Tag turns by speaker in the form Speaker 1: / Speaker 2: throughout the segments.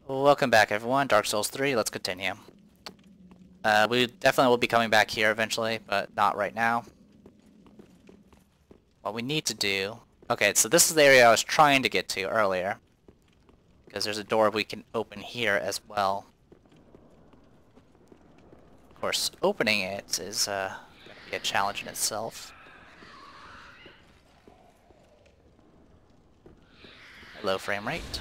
Speaker 1: Welcome back, everyone. Dark Souls 3, let's continue. We definitely will be coming back here eventually, but not right now. What we need to do... Okay, so this is the area I was trying to get to earlier. Because there's a door we can open here as well. Of course, opening it is going to be a challenge in itself. Low frame rate.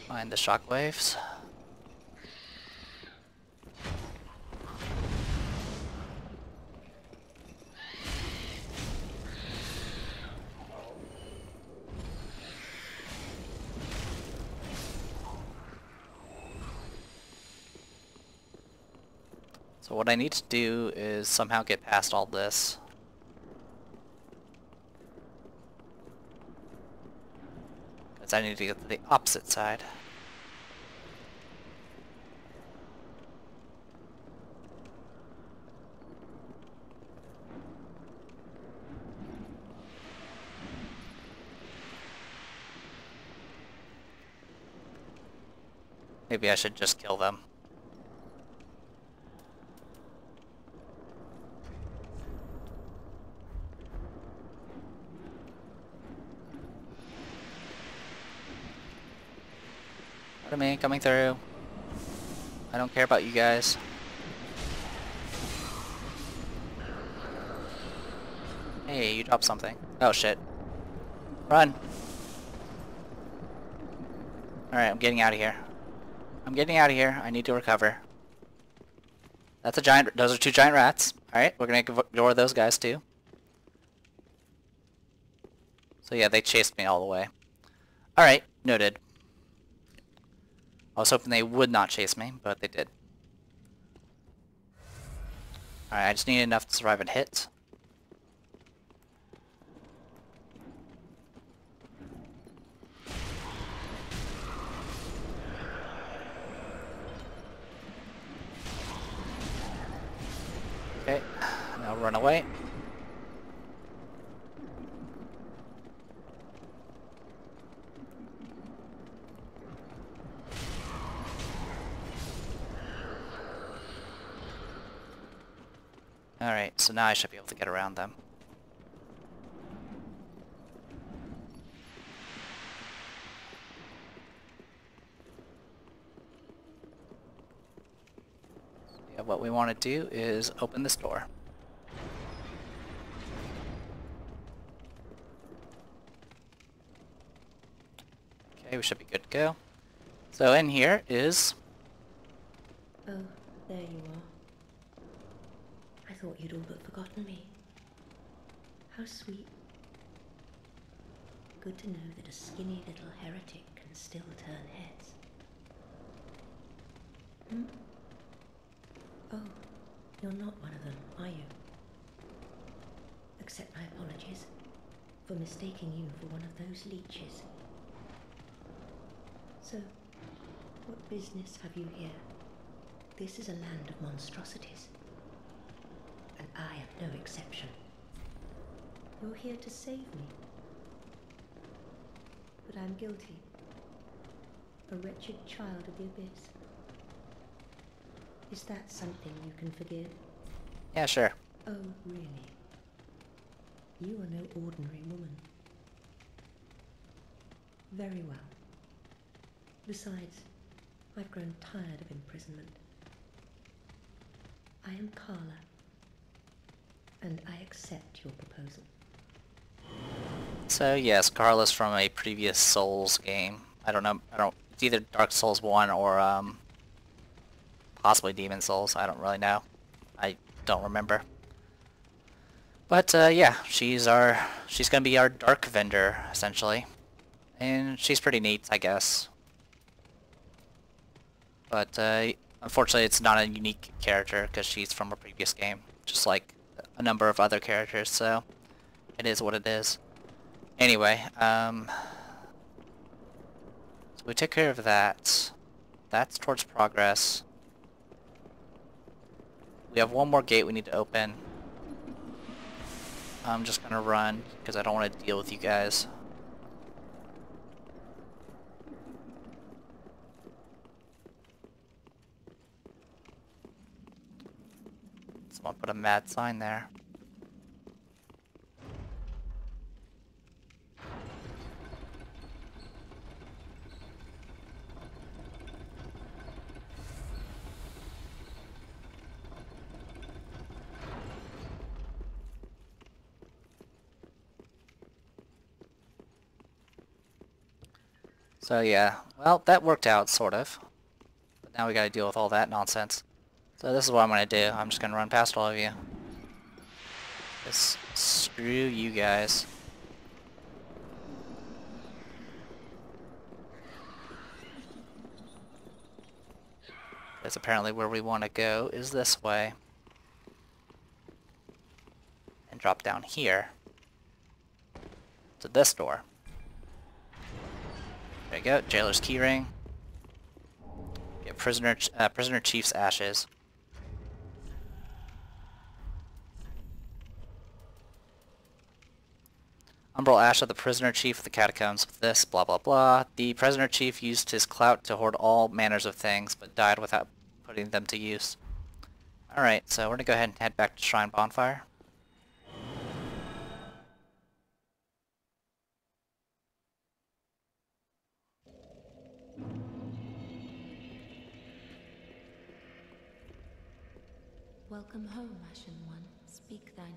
Speaker 1: Mind the shockwaves. So what I need to do is somehow get past all this. Because I need to get to the opposite side. Maybe I should just kill them. Pardon me, coming through. I don't care about you guys. Hey, you dropped something. Oh shit. Run! Alright, I'm getting out of here. I'm getting out of here. I need to recover. That's a giant... Those are two giant rats. Alright, we're gonna ignore those guys too. So yeah, they chased me all the way. Alright, noted. I was hoping they would not chase me, but they did. Alright, I just need enough to survive a hit. Okay, now run away. Alright, so now I should be able to get around them. Yeah, what we want to do is open this door. Okay, we should be good to go. So in here is...
Speaker 2: Oh, there you are. I thought you'd all but forgotten me. How sweet. Good to know that a skinny little heretic can still turn heads. Hmm? Oh, you're not one of them, are you? Accept my apologies for mistaking you for one of those leeches. So, what business have you here? This is a land of monstrosities. And I am no exception. You're here to save me. But I'm guilty. A wretched child of the abyss. Is that something you can forgive?
Speaker 1: Yeah, sure.
Speaker 2: Oh, really? You are no ordinary woman. Very well. Besides, I've grown tired of imprisonment. I am Carla, and I accept your proposal.
Speaker 1: So yes, Carla's from a previous Souls game. I don't know, it's either Dark Souls 1 or possibly Demon Souls. I don't really know. I don't remember. But yeah, she's gonna be our dark vendor essentially. And she's pretty neat, I guess. But unfortunately it's not a unique character because she's from a previous game, just like a number of other characters, so it is what it is. Anyway, so we take care of that. That's towards progress. We have one more gate we need to open. I'm just gonna run because I don't want to deal with you guys. Someone put a mad sign there. So yeah, well, that worked out, sort of. But now we gotta deal with all that nonsense. So this is what I'm gonna do. I'm just gonna run past all of you. Just screw you guys. Because apparently where we want to go is this way. And drop down here. To this door. There you go, Jailer's keyring. Get Prisoner Chief's ashes. Umbral ash of the Prisoner Chief of the Catacombs with this, blah blah blah. The Prisoner Chief used his clout to hoard all manners of things, but died without putting them to use. Alright, so we're gonna go ahead and head back to Shrine Bonfire.
Speaker 2: Welcome home, Ashen One. Speak thine.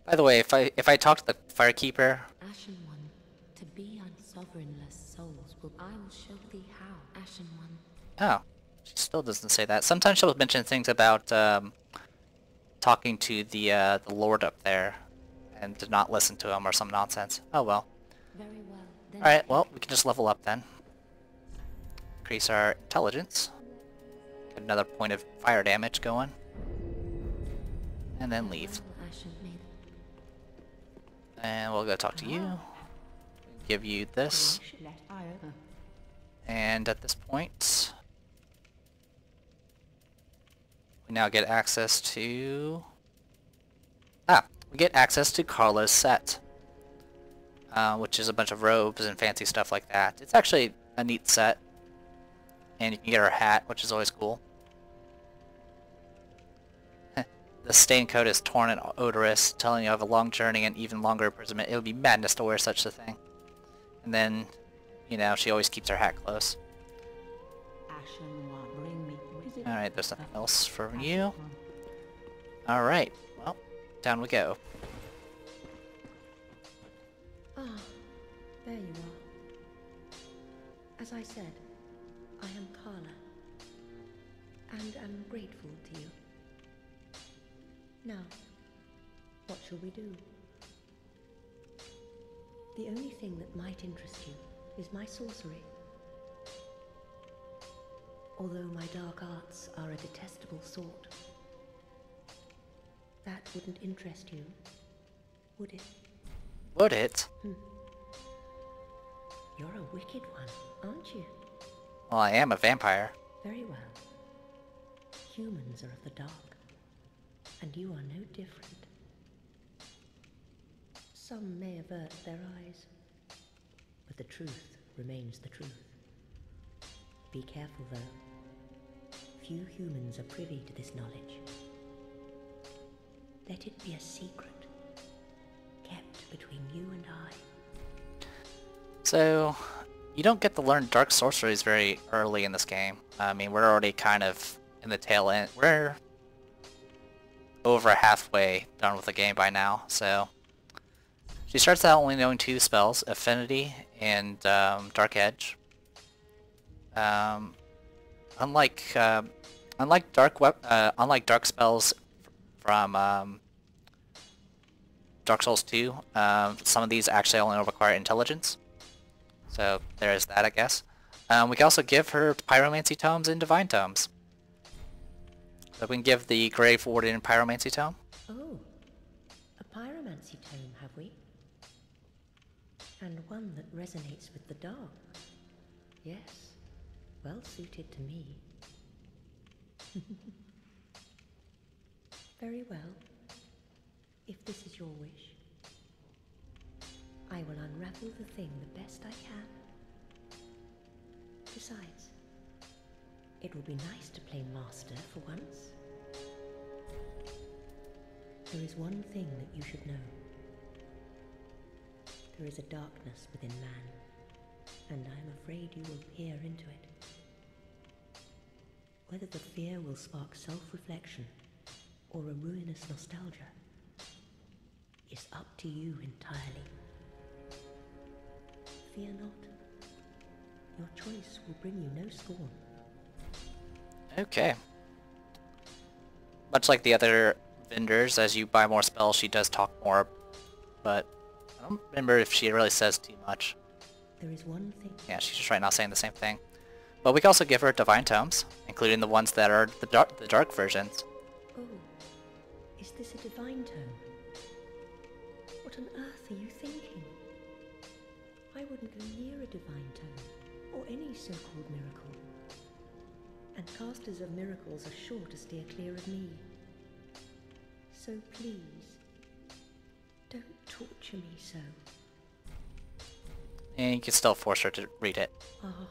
Speaker 1: By the way, if I talk to the Firekeeper,
Speaker 2: Ashen One, to be unsovereignless souls, I will show thee how, Ashen One.
Speaker 1: oh, she still doesn't say that. Sometimes she'll mention things about talking to the Lord up there, and to not listen to him or some nonsense. Oh well.
Speaker 2: Very well. Then
Speaker 1: All right, well we can just level up then. Increase our intelligence. Get another point of fire damage going, and then leave.
Speaker 2: Ashen Maiden.
Speaker 1: And we'll go talk to you. Give you this. And at this point, we now get access to... we get access to Carla's set. Which is a bunch of robes and fancy stuff like that. It's actually a neat set. And you can get her hat, which is always cool. The stain coat is torn and odorous, telling you of a long journey and even longer imprisonment. It would be madness to wear such a thing. And then, you know, she always keeps her hat close. Alright, there's nothing else from you. Alright, well, down we go.
Speaker 2: Ah, there you are. As I said, I am Carla, and am grateful to you. Now, what shall we do? The only thing that might interest you is my sorcery. Although my dark arts are a detestable sort. That wouldn't interest you, would it?
Speaker 1: Would it?
Speaker 2: You're a wicked one, aren't you?
Speaker 1: Well, I am a vampire.
Speaker 2: Very well. Humans are of the dark, and you are no different. Some may avert their eyes, but the truth remains the truth. Be careful, though. Few humans are privy to this knowledge. Let it be a secret, kept between you and I.
Speaker 1: So, you don't get to learn dark sorceries very early in this game. I mean, we're already kind of in the tail end. We're over halfway done with the game by now, so... She starts out only knowing 2 spells, Affinity and Dark Edge. Unlike dark spells from Dark Souls 2, some of these actually only require intelligence. So there's that, I guess. We can also give her Pyromancy Tomes and Divine Tomes. So we can give the Grave Warden Pyromancy Tome.
Speaker 2: Oh, a pyromancy tome, have we? And one that resonates with the dark. Yes, well suited to me. Very well. If this is your wish, I will unravel the thing the best I can. Besides, it will be nice to play master for once. There is one thing that you should know. There is a darkness within man, and I am afraid you will peer into it. Whether the fear will spark self-reflection or a ruinous nostalgia is up to you entirely. Fear not. Your choice will bring you no scorn.
Speaker 1: Okay. Much like the other vendors, as you buy more spells, she does talk more, but I don't remember if she really says too much.
Speaker 2: There is one thing.
Speaker 1: Yeah, she's just right now saying the same thing. But we can also give her divine tomes, including the ones that are the dark versions.
Speaker 2: Oh, is this a divine tome? What on earth are you thinking? I wouldn't go near a divine tome, or any so-called miracle. And casters of miracles are sure to steer clear of me. So please, don't torture me so.
Speaker 1: And you can still force her to read it.
Speaker 2: Ah,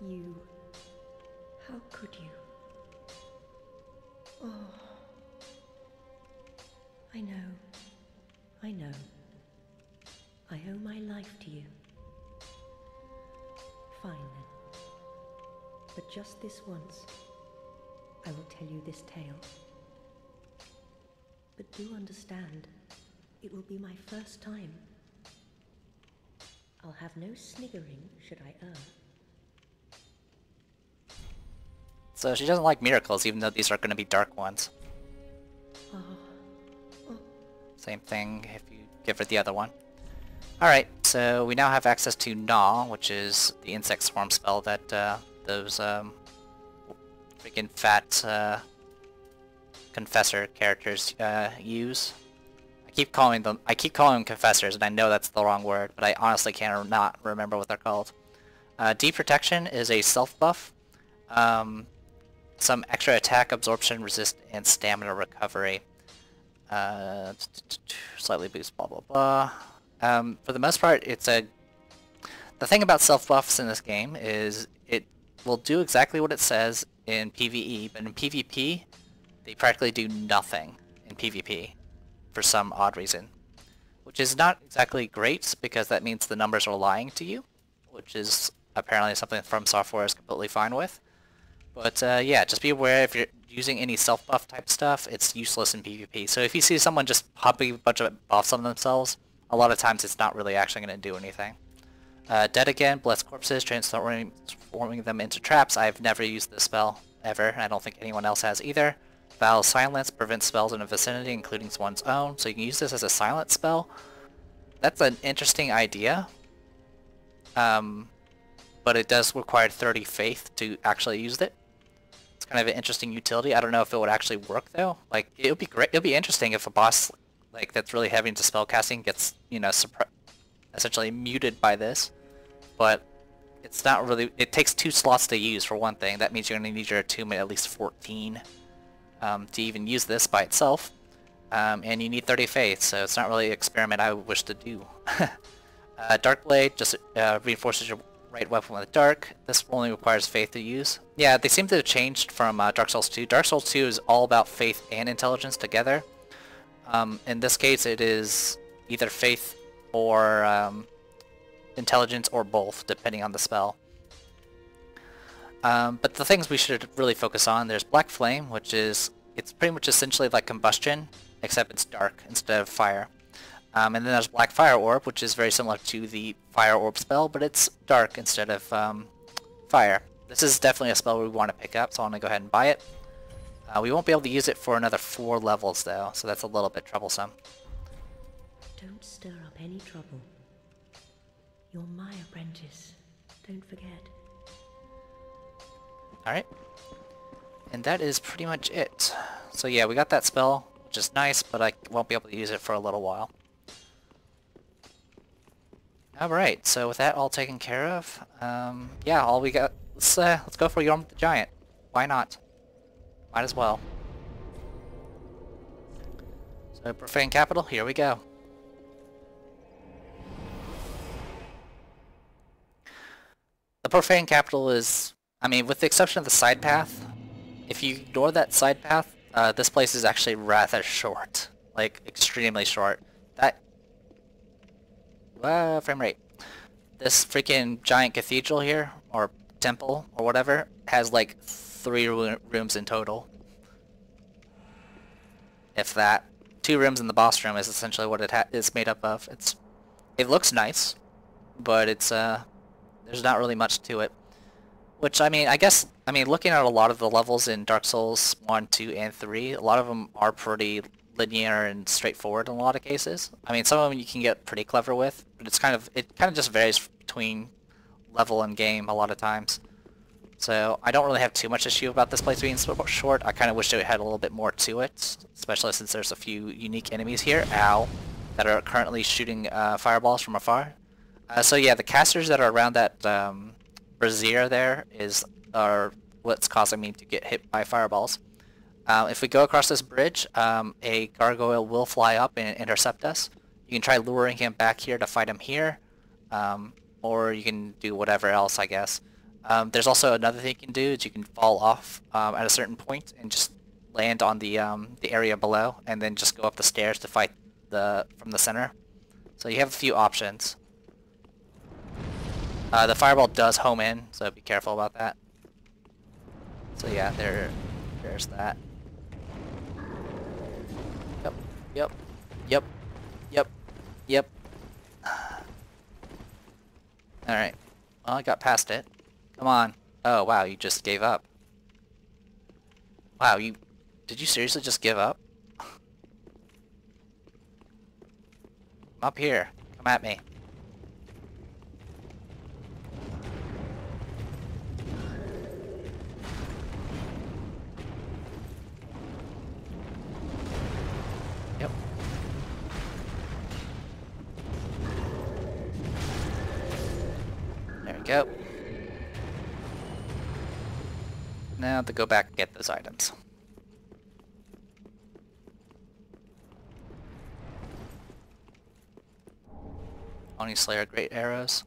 Speaker 2: you. How could you? Oh. I know. I owe my life to you. Fine then. But just this once, I will tell you this tale. But do understand, it will be my first time. I'll have no sniggering should I err.
Speaker 1: So she doesn't like miracles, even though these are going to be dark ones. Same thing if you give her the other one. Alright, so we now have access to Gnaw, which is the insect swarm spell that those freaking fat confessor characters use. I keep calling them confessors, and I know that's the wrong word, but I honestly can't not remember what they're called. Deep Protection is a self buff. Some extra attack, absorption, resist, and stamina recovery. Slightly boost, blah blah blah. For the most part, it's a... The thing about self buffs in this game is it will do exactly what it says in PvE, but in PvP, they practically do nothing in PvP for some odd reason. Which is not exactly great, because that means the numbers are lying to you, which is apparently something From Software is completely fine with. But yeah, just be aware if you're using any self-buff type stuff, it's useless in PvP. So if you see someone just popping a bunch of buffs on themselves, a lot of times it's not really actually going to do anything. Dead Again, Bless Corpses, transforming them into traps. I've never used this spell, ever, and I don't think anyone else has either. Vow Silence, prevents spells in a vicinity, including one's own, so you can use this as a silent spell. That's an interesting idea. But it does require 30 faith to actually use it. It's kind of an interesting utility. I don't know if it would actually work though. Like, it would be great. It would be interesting if a boss like that's really heavy into spellcasting gets, you know, essentially muted by this. But it's not really. It takes 2 slots to use for one thing. That means you're going to need your attunement at least 14 to even use this by itself. And you need 30 faith, so it's not really an experiment I would wish to do. Dark Blade just reinforces your right weapon with dark. This only requires faith to use. Yeah, they seem to have changed from Dark Souls 2. Dark Souls 2 is all about faith and intelligence together. In this case, it is either faith or intelligence or both, depending on the spell. But the things we should really focus on, there's Black Flame, which is, it's pretty much essentially like combustion, except it's dark instead of fire. And then there's Black Fire Orb, which is very similar to the Fire Orb spell, but it's dark instead of fire. This is definitely a spell we want to pick up, so I'm going to go ahead and buy it. We won't be able to use it for another 4 levels though, so that's a little bit troublesome.
Speaker 2: Don't stir up any trouble. You're my apprentice. Don't forget.
Speaker 1: Alright. And that is pretty much it. So yeah, we got that spell, which is nice, but I won't be able to use it for a little while. Alright, so with that all taken care of, yeah, all we got, let's go for Yorm the Giant. Why not? Might as well. So, Profane Capital, here we go. The Profane Capital is, I mean, with the exception of the side path, if you ignore that side path, this place is actually rather short. Like, extremely short. That... frame rate. This freaking giant cathedral here, or temple, or whatever, has like 3 rooms in total. If that. 2 rooms in the boss room is essentially what it is made up of. It looks nice, but it's there's not really much to it. Which, I mean, looking at a lot of the levels in Dark Souls 1, 2, and 3, a lot of them are pretty linear and straightforward in a lot of cases. I mean, some of them you can get pretty clever with, but it kind of just varies between level and game a lot of times. So I don't really have too much issue about this place being short. I kind of wish it had a little bit more to it, especially since there's a few unique enemies here, that are currently shooting fireballs from afar. So yeah, the casters that are around that brazier there are what's causing me to get hit by fireballs. If we go across this bridge, a gargoyle will fly up and intercept us. You can try luring him back here to fight him here, or you can do whatever else, I guess. There's also another thing you can do, is you can fall off at a certain point and just land on the area below, and then just go up the stairs to fight from the center. So you have a few options. The fireball does home in, so be careful about that. So yeah, there's that. Yep. Alright. Well, I got past it. Come on. Oh, wow, you just gave up. Wow, did you seriously just give up? I'm up here. Come at me. Yep. There we go. Now I have to go back and get those items. Oni Slayer great arrows.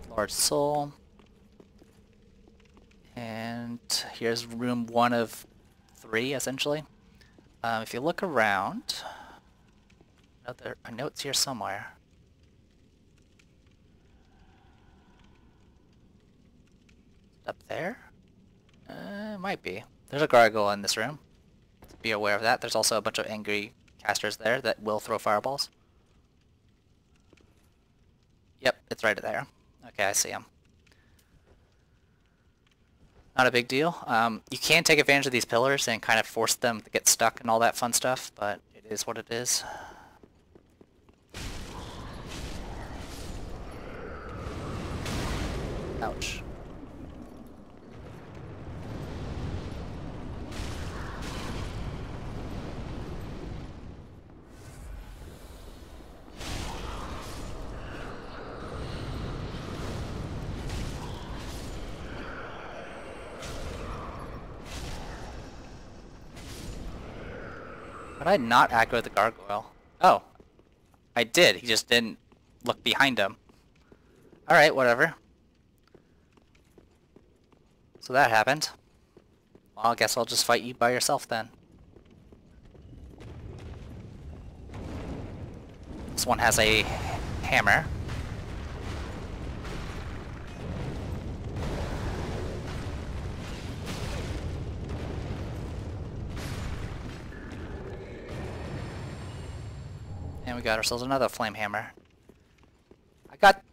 Speaker 1: Large soul. And here's room 1 of 3, essentially. If you look around, I know it's here somewhere. Up there? It might be. There's a gargoyle in this room. Be aware of that. There's also a bunch of angry casters there that will throw fireballs. Yep, it's right there. Okay, I see him. Not a big deal. You can take advantage of these pillars and kind of force them to get stuck and all that fun stuff, but it is what it is. Ouch. But I not aggro the gargoyle. Oh. I did. He just didn't look behind him. Alright, whatever. So that happened. Well, I guess I'll just fight you by yourself then. This one has a hammer. And we got ourselves another flame hammer. I got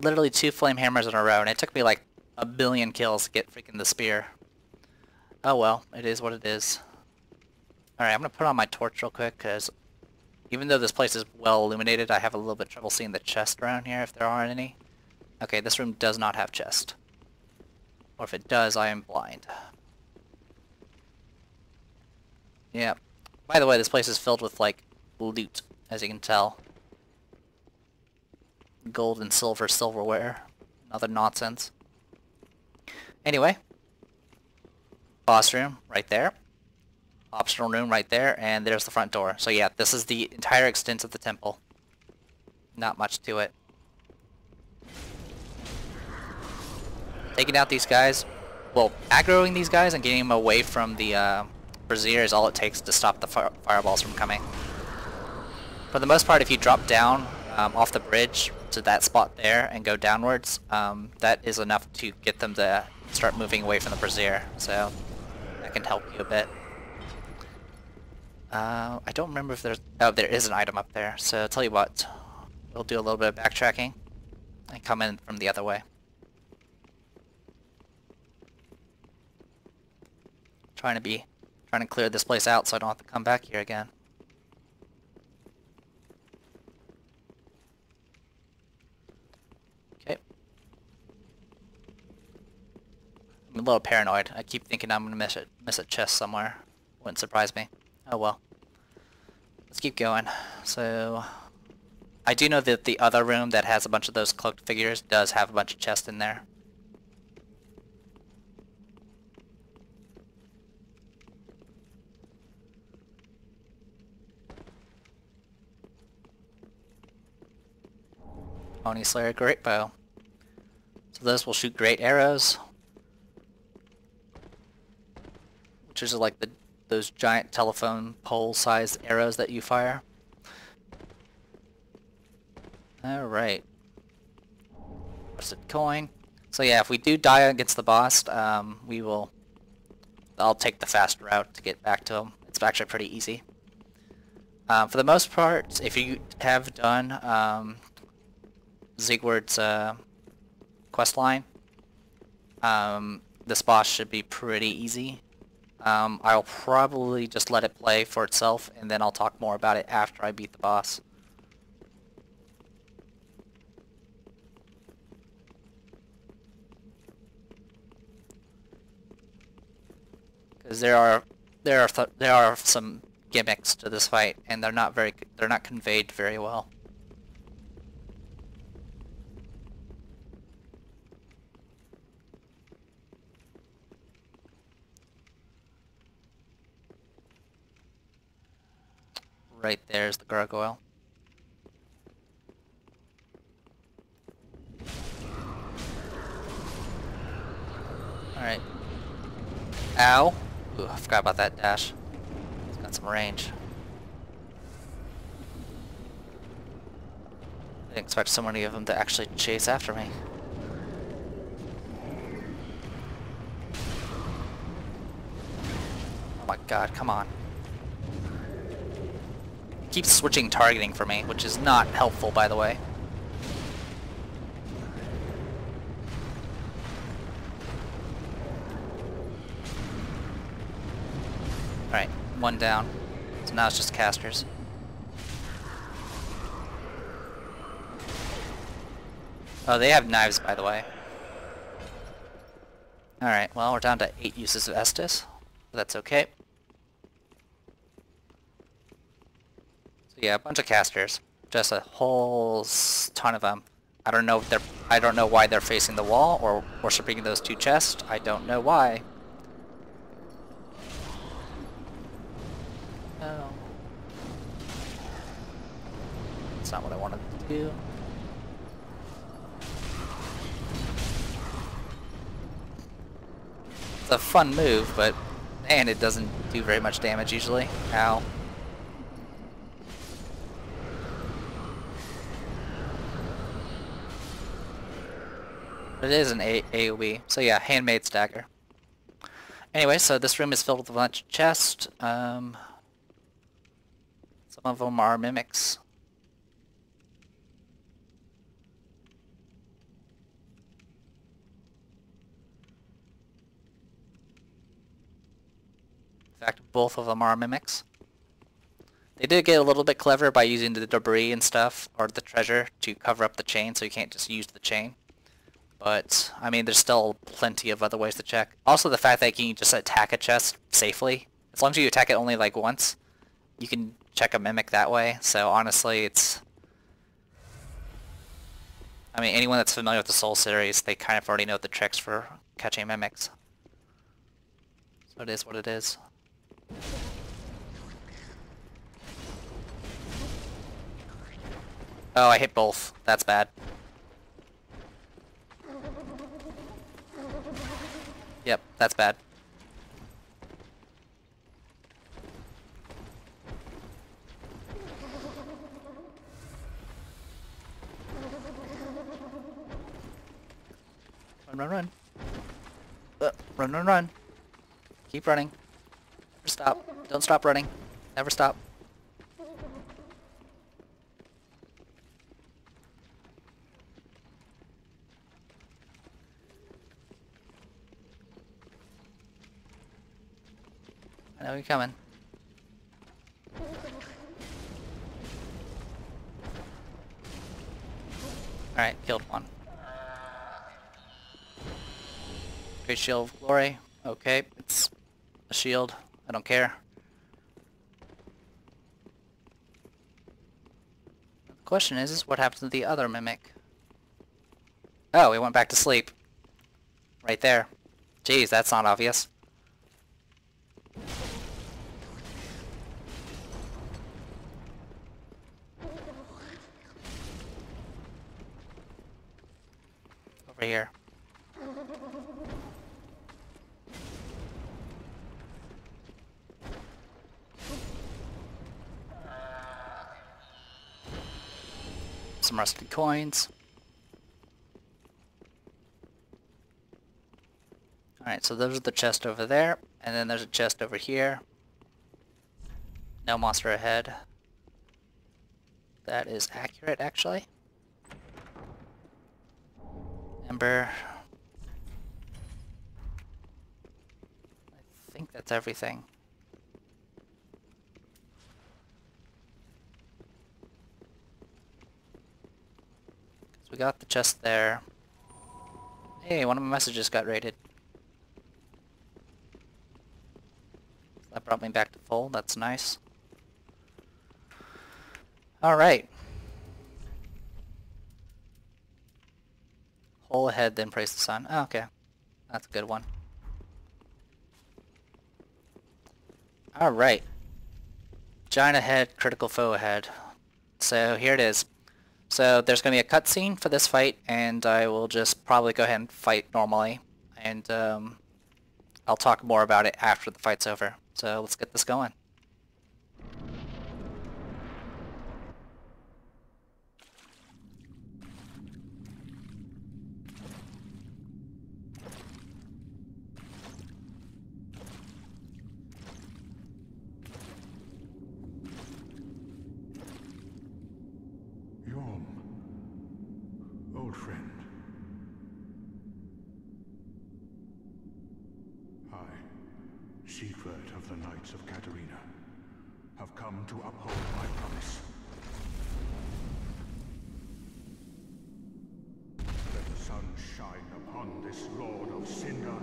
Speaker 1: literally 2 flame hammers in a row, and it took me like a billion kills to get freaking the spear. Oh well, it is what it is. Alright, I'm gonna put on my torch real quick, because even though this place is well illuminated, I have a little bit of trouble seeing the chest around here, if there are any. Okay, this room does not have chest. Or if it does, I am blind. Yeah. By the way, this place is filled with, like, loot, as you can tell. Gold and silver silverware. Other nonsense. Anyway. Boss room, right there. Optional room right there, and there's the front door. So yeah, this is the entire extent of the temple. Not much to it. Taking out these guys, well, aggroing these guys and getting them away from the brazier is all it takes to stop the fireballs from coming. For the most part, if you drop down off the bridge to that spot there and go downwards, that is enough to get them to start moving away from the brazier. So that can help you a bit. I don't remember if there's... Oh, there is an item up there. So I'll tell you what. We'll do a little bit of backtracking and come in from the other way. Trying to clear this place out so I don't have to come back here again. Okay. I'm a little paranoid. I keep thinking I'm gonna miss a chest somewhere. Wouldn't surprise me. Oh well. Let's keep going. So I do know that the other room that has a bunch of those cloaked figures does have a bunch of chests in there. Oni Slayer great bow. So those will shoot great arrows, which is like those giant telephone pole sized arrows that you fire. Alright. What's it coin? So yeah, if we do die against the boss, I'll take the fast route to get back to him. It's actually pretty easy. For the most part, if you have done Siegward's quest line, this boss should be pretty easy. I'll probably just let it play for itself, and then I'll talk more about it after I beat the boss. Because there are some gimmicks to this fight, and they're not conveyed very well. Right there's the gargoyle. Alright. Ow! Ooh, I forgot about that dash. It's got some range. I didn't expect so many of them to actually chase after me. Oh my god, come on. Keeps switching targeting for me, which is not helpful, by the way. Alright, one down. So now it's just casters. Oh, they have knives, by the way. Alright, well, we're down to 8 uses of Estus. That's okay. Yeah, a bunch of casters. Just a whole ton of them. I don't know why they're facing the wall or worshiping those two chests. I don't know why. No. That's not what I wanted to do. It's a fun move, but man, it doesn't do very much damage usually. Ow. It is an AoE, so yeah, handmade stagger. Anyway, so this room is filled with a bunch of chests. Some of them are mimics. In fact, both of them are mimics. They did get a little bit clever by using the debris and stuff, or the treasure, to cover up the chain, so you can't just use the chain. But, I mean, there's still plenty of other ways to check. Also, the fact that you can just attack a chest safely As long as you attack it only like once, you can check a mimic that way. So honestly, it's... I mean, anyone that's familiar with the Soul series, they kind of already know the tricks for catching mimics. So it is what it is. Oh, I hit both. That's bad. Yep, that's bad. Run, run, run. Run, run, run. Keep running. Never stop. Don't stop running. Never stop. I know you're coming. Alright, killed one. Great Shield of Glory. Okay, it's a shield. I don't care. The question is what happens to the other mimic? Oh, he went back to sleep. Right there. Jeez, that's not obvious. Over here. Some rusted coins. Alright, so those are the chest over there, and then there's a chest over here. No monster ahead. That is accurate, actually. Ember. I think that's everything. So we got the chest there. Hey, one of my messages got raided. That brought me back to full, that's nice. Alright. Hole ahead, then praise the sun. Oh, okay. That's a good one. Alright. Giant ahead, critical foe ahead. So here it is. So there's going to be a cutscene for this fight, and I will just probably go ahead and fight normally. And I'll talk more about it after the fight's over. So let's get this going.
Speaker 3: Old friend. I, Siegward of the Knights of Katarina, have come to uphold my promise. Let the sun shine upon this Lord of Cinder.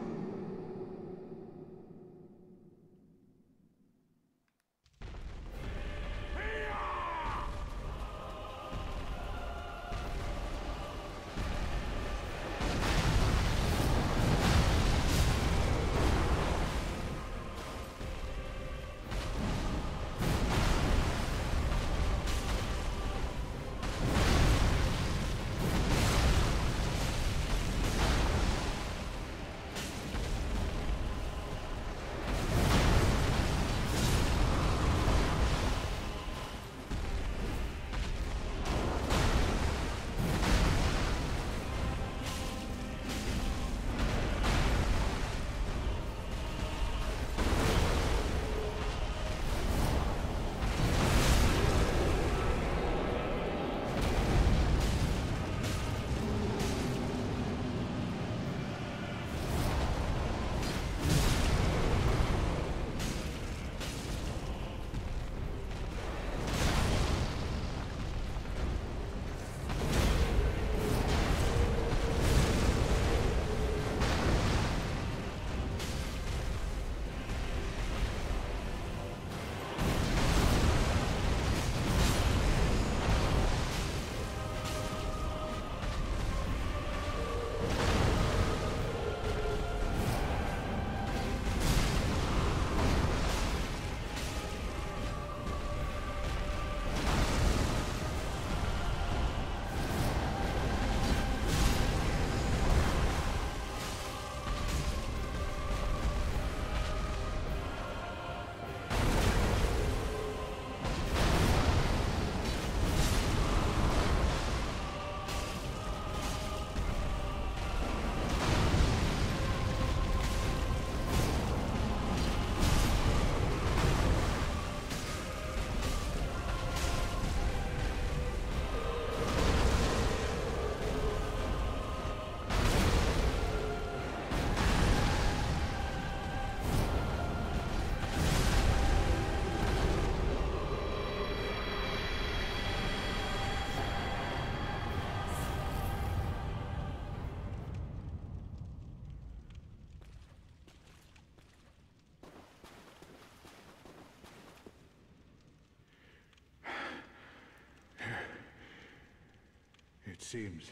Speaker 3: seems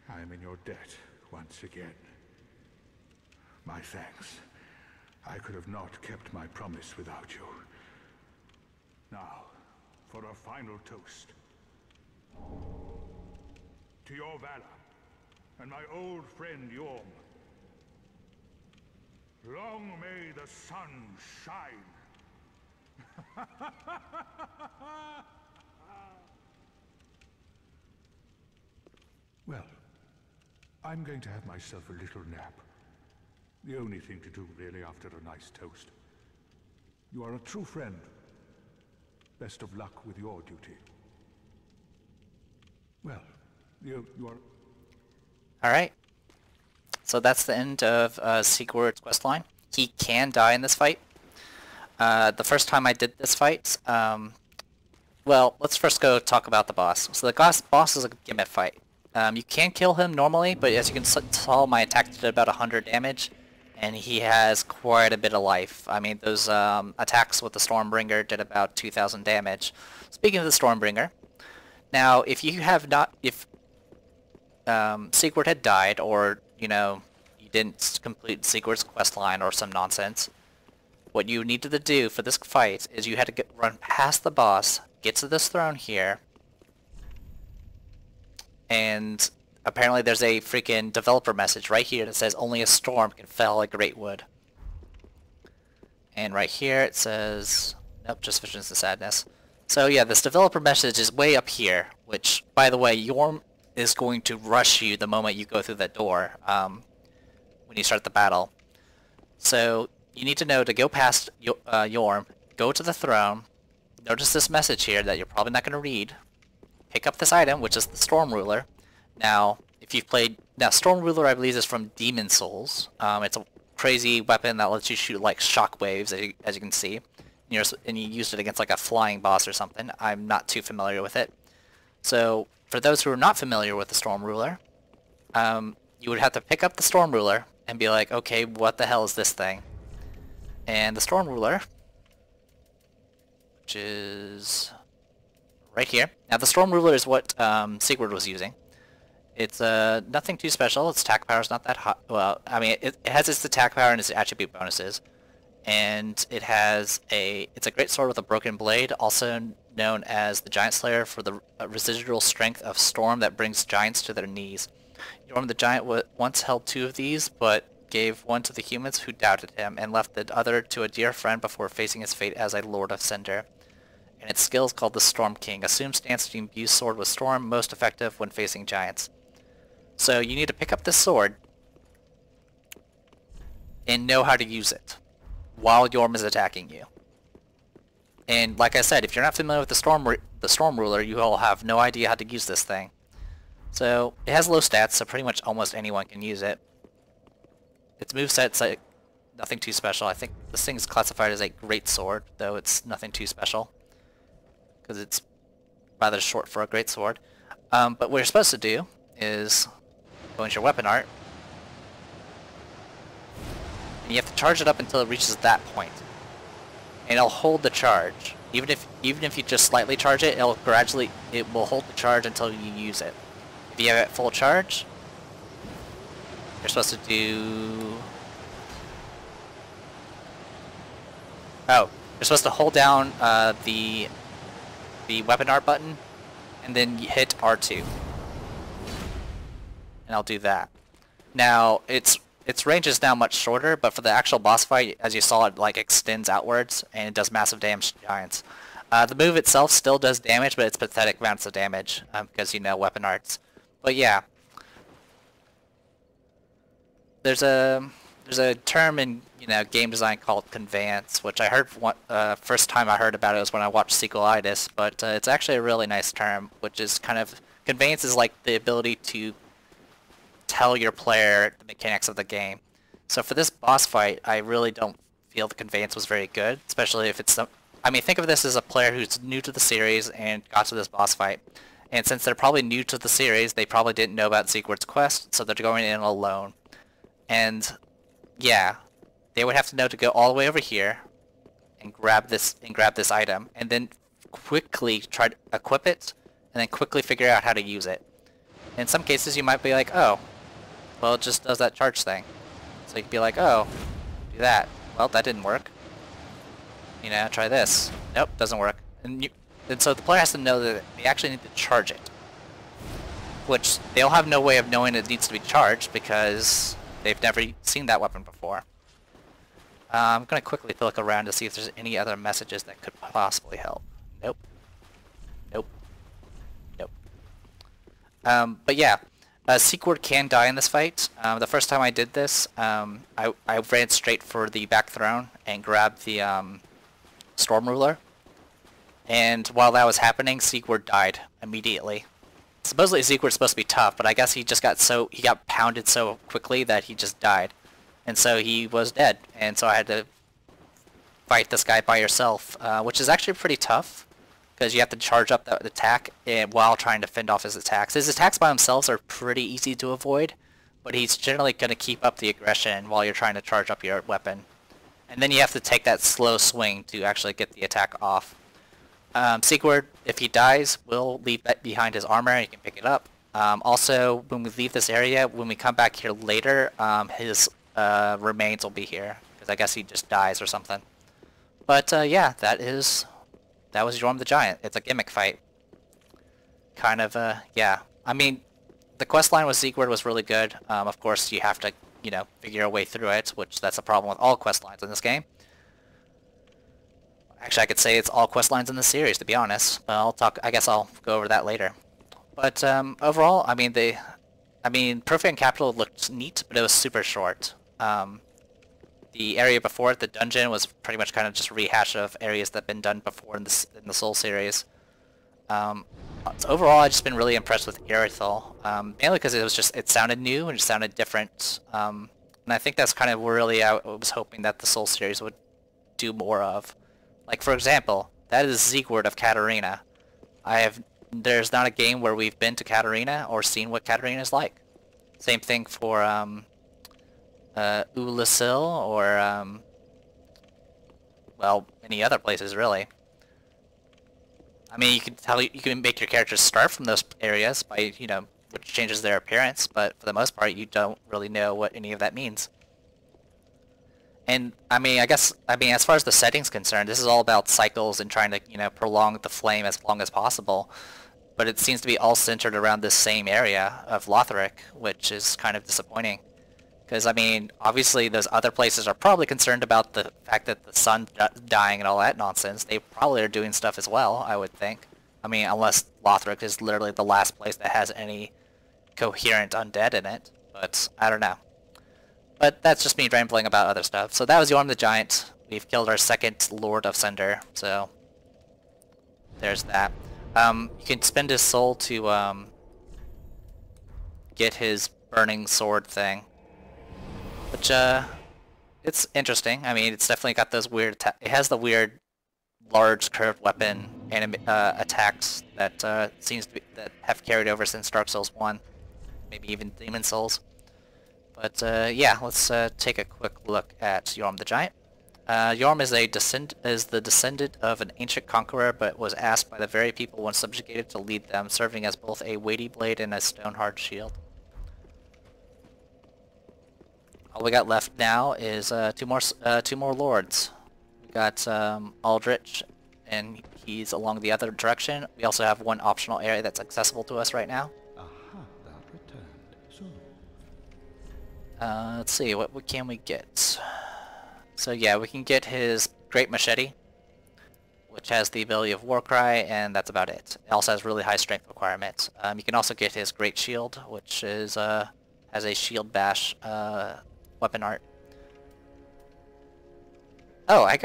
Speaker 3: I'm in your debt once again. My thanks. I could have not kept my promise without you. Now, for a final toast. To your valor, and my old friend Yorm. Long may the sun shine. Well, I'm going to have myself a little nap. The only thing to do, really, after a nice toast. You are a true friend. Best of luck with your duty. Well, you are...
Speaker 1: Alright. So that's the end of Sigurd's questline. He can die in this fight. The first time I did this fight, well, let's first go talk about the boss. So the boss is a gimmick fight. You can kill him normally, but as you can tell, my attack did about 100 damage, and he has quite a bit of life. I mean, those attacks with the Stormbringer did about 2,000 damage. Speaking of the Stormbringer, now if you have not, if Sigurd had died, or you know, you didn't complete Sigurd's questline or some nonsense, what you needed to do for this fight is you had to run past the boss, get to this throne here, and apparently there's a freaking developer message right here that says only a storm can fell a great wood. And right here it says, nope, just Visions of Sadness. So yeah, this developer message is way up here, which, by the way, Yorm is going to rush you the moment you go through that door, when you start the battle. So you need to know to go past Yorm, go to the throne, notice this message here that you're probably not going to read, pick up this item, which is the Storm Ruler. Now, if you've played... Now, Storm Ruler, I believe, is from Demon Souls. It's a crazy weapon that lets you shoot, like, shockwaves, as you can see. And you used it against, like, a flying boss or something. I'm not too familiar with it. So, for those who are not familiar with the Storm Ruler, you would have to pick up the Storm Ruler and be like, okay, what the hell is this thing? And the Storm Ruler, which is right here. Now the Storm Ruler is what Sigurd was using. It's nothing too special. Its attack power is not that hot. Well, I mean, it has its attack power and its attribute bonuses, and it's a great sword with a broken blade, also known as the Giant Slayer for the residual strength of storm that brings giants to their knees. Yorm the Giant once held 2 of these, but gave one to the humans who doubted him, and left the other to a dear friend before facing his fate as a Lord of Cinder. And its skill is called the Storm King. Assume stance to imbue sword with storm, most effective when facing giants. So you need to pick up this sword and know how to use it while Yorm is attacking you. And like I said, if you're not familiar with the Storm Ruler, you will have no idea how to use this thing. So it has low stats, so pretty much almost anyone can use it. Its moveset's like nothing too special. I think this thing is classified as a great sword, though it's nothing too special, because it's rather short for a great sword. But what you're supposed to do is go into your weapon art, and you have to charge it up until it reaches that point, and it'll hold the charge. Even if you just slightly charge it, it will hold the charge until you use it. If you have it full charge, you're supposed to do... Oh, you're supposed to hold down the weapon art button, and then you hit R2. And I'll do that. Now, its range is now much shorter, but for the actual boss fight, as you saw, it like extends outwards, and it does massive damage to giants. The move itself still does damage, but it's pathetic amounts of damage, because, you know, weapon arts. But yeah. There's a term in, you know, game design called conveyance, which I heard first time I heard about it was when I watched Sequelitis, but it's actually a really nice term, which is kind of... Conveyance is like the ability to tell your player the mechanics of the game. So for this boss fight, I really don't feel the conveyance was very good, especially if it's... I mean, think of this as a player who's new to the series and got to this boss fight. And since they're probably new to the series, they probably didn't know about Sigurd's quest, so they're going in alone. And yeah, they would have to know to go all the way over here and grab this item, and then quickly try to equip it, and then quickly figure out how to use it. In some cases, you might be like, oh, well, it just does that charge thing. So you could be like, oh, do that. Well, that didn't work. You know, try this. Nope, doesn't work. And so the player has to know that they actually need to charge it. Which, they'll have no way of knowing it needs to be charged because they've never seen that weapon before. I'm going to quickly look around to see if there's any other messages that could possibly help. Nope. Nope. Nope. But yeah, Sequord can die in this fight. The first time I did this, I ran straight for the back throne and grabbed the Storm Ruler. And while that was happening, Sequord died immediately. Supposedly Sequord's supposed to be tough, but I guess he got pounded so quickly that he just died. And so he was dead. And so I had to fight this guy by yourself, which is actually pretty tough, because you have to charge up the attack while trying to fend off his attacks. His attacks by themselves are pretty easy to avoid, but he's generally going to keep up the aggression while you're trying to charge up your weapon. And then you have to take that slow swing to actually get the attack off. Sequord, if he dies, will leave behind his armor. You can pick it up. Also, when we leave this area, when we come back here later, his remains will be here, because I guess he just dies or something. But yeah, that was Yorm the Giant. It's a gimmick fight. Kind of, yeah. I mean, the questline with Sequord was really good. Of course, you have to, you know, figure a way through it, which that's a problem with all questlines in this game. Actually, I could say it's all questlines in the series, to be honest. But I guess I'll go over that later. But overall, I mean, Profane Capital looked neat, but it was super short. The area before it, the dungeon, was pretty much kind of just a rehash of areas that have been done before in the Soul series. So overall, I've just been really impressed with Irithyll, mainly because it sounded new and it sounded different. And I think that's kind of really I was hoping that the Soul series would do more of. Like, for example, that is Siegward of Katarina. There's not a game where we've been to Katarina or seen what Katarina is like. Same thing for Ulasil or well, many other places really. I mean, you can make your characters start from those areas by, you know, which changes their appearance, but for the most part, you don't really know what any of that means. And I mean, as far as the setting's concerned, this is all about cycles and trying to, you know, prolong the flame as long as possible. But it seems to be all centered around this same area of Lothric, which is kind of disappointing. Because, I mean, obviously those other places are probably concerned about the fact that the sun's dying and all that nonsense. They probably are doing stuff as well, I would think. I mean, unless Lothric is literally the last place that has any coherent undead in it. But, I don't know. But that's just me rambling about other stuff. So that was Yorm the Giant. We've killed our second Lord of Cinder, so there's that. You can spend his soul to get his burning sword thing, which it's interesting. I mean, it's definitely got those weird. It has the weird, large curved weapon attacks that that have carried over since Dark Souls 1, maybe even Demon Souls. But yeah, let's take a quick look at Yorm the Giant. Yorm is the descendant of an ancient conqueror, but was asked by the very people once subjugated to lead them, serving as both a weighty blade and a stone-hard shield. All we got left now is two more lords. We got Aldrich, and he's along the other direction. We also have one optional area that's accessible to us right now. Let's see, what can we get? So yeah, we can get his Great Machete, which has the ability of Warcry, and that's about it. It also has really high strength requirements. You can also get his Great Shield, which is has a shield bash weapon art. Oh, I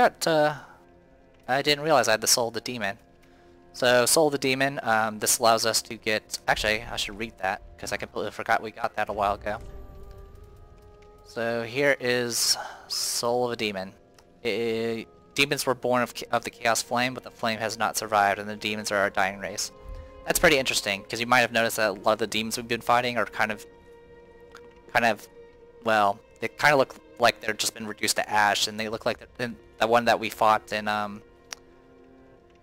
Speaker 1: didn't realize I had the Soul of the Demon. So, Soul of the Demon, this allows us to get... Actually, I should read that, because I completely forgot we got that a while ago. So here is Soul of a Demon. Demons were born of the Chaos Flame, but the flame has not survived, and the demons are our dying race. That's pretty interesting, because you might have noticed that a lot of the demons we've been fighting are kind of, well, they kind of look like they've just been reduced to ash, and they look like the one that we fought in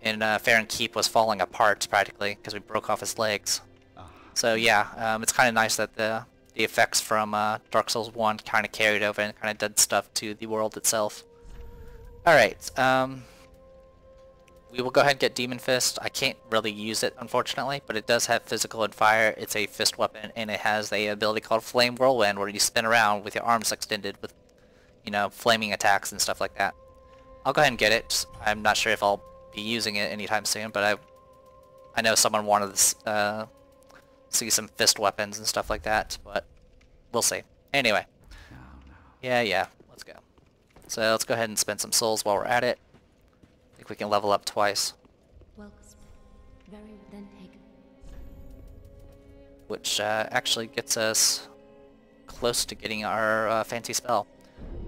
Speaker 1: Fair and Keep was falling apart, practically, because we broke off his legs. So yeah, it's kind of nice that the effects from Dark Souls 1 kind of carried over and kind of did stuff to the world itself. Alright, we will go ahead and get Demon Fist. I can't really use it, unfortunately, but it does have physical and fire. It's a fist weapon, and it has a ability called Flame Whirlwind, where you spin around with your arms extended with, you know, flaming attacks and stuff like that. I'll go ahead and get it. I'm not sure if I'll be using it anytime soon, but I know someone wanted to see some fist weapons and stuff like that, but we'll see. Anyway. Yeah, let's go. So let's go ahead and spend some souls while we're at it. I think we can level up twice.
Speaker 2: Well, very then taken.
Speaker 1: Which actually gets us close to getting our fancy spell.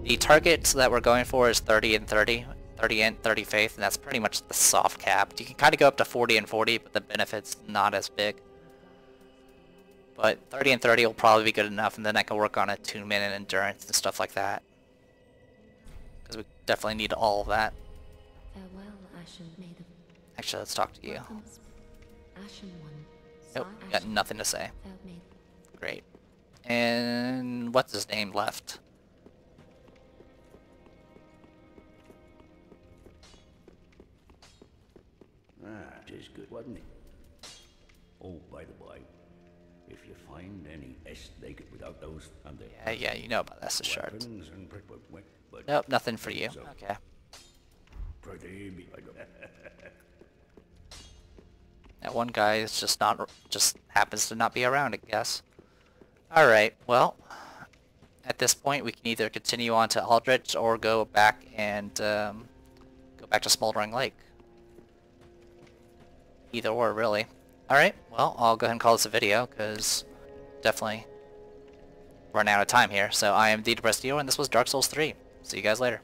Speaker 1: The targets that we're going for is 30 and 30. 30 and 30 faith, and that's pretty much the soft cap. You can kind of go up to 40 and 40, but the benefit's not as big. But 30 and 30 will probably be good enough, and then I can work on attunement and endurance and stuff like that. Because we definitely need all of that.
Speaker 2: Farewell, Ashen Maiden.
Speaker 1: Actually, let's talk to you.
Speaker 2: Ashen One.
Speaker 1: Nope, got nothing to say.
Speaker 2: Fair maiden.
Speaker 1: Great. And what's his name left?
Speaker 4: It is good, wasn't it? Oh, by the way, if you find any S naked without those and the
Speaker 1: Yeah, you know about Estus shards.
Speaker 4: weapons and
Speaker 1: Nope, nothing for you. Okay. That one guy is just happens to not be around, I guess. Alright, well, at this point we can either continue on to Aldrich or go back and go back to Smoldering Lake. Either or, really. Alright, well, I'll go ahead and call this a video, because definitely running out of time here. So I am the Depressed Dio, and this was Dark Souls 3. See you guys later.